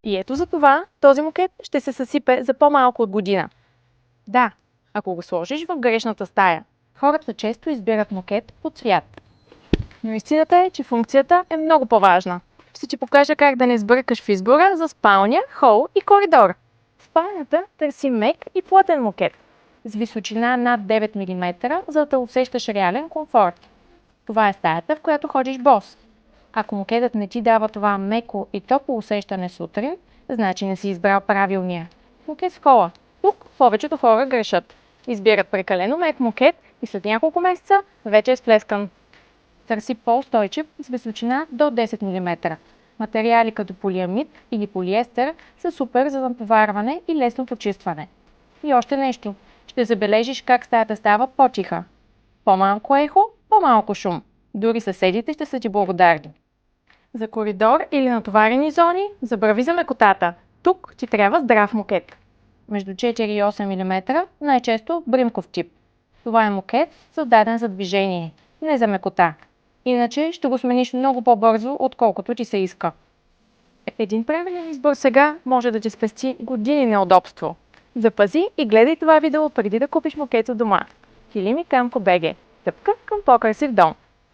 И ето за това този мокет ще се съсипе за по-малко от година. Да, ако го сложиш в грешната стая. Хората често избират мокет по цвят. Но истината е, че функцията е много по-важна. Ще ти покажа как да не сбъркаш в избора за спалня, хол и коридор. В спалнята търси мек и плътен мокет с височина над 9 мм, за да усещаш реален комфорт. Това е стаята, в която ходиш бос. Ако мокетът не ти дава това меко и топло усещане сутрин, значи не си избрал правилния. Мокет в хола. Тук повечето хора грешат. Избират прекалено мек мокет и след няколко месеца вече е сплескан. Търси по-устойчив с височина до 10 мм. Материали като полиамид или полиестер са супер за натоварване и лесно почистване. И още нещо. Ще забележиш как стаята става по-тиха. По-малко ехо, по-малко шум. Дори съседите ще са ти благодарни. За коридор или натоварени зони забрави за мекотата. Тук ти трябва здрав мокет. Между 4 и 8 мм, най-често бримков тип. Това е мокет, създаден за движение, не за мекота. Иначе ще го смениш много по-бързо, отколкото ти се иска. Един правилен избор сега може да ти спести години неудобство. Запази и гледай това видео преди да купиш мокет у дома. Килими Камко БГ. Стъпка към по-красив дом.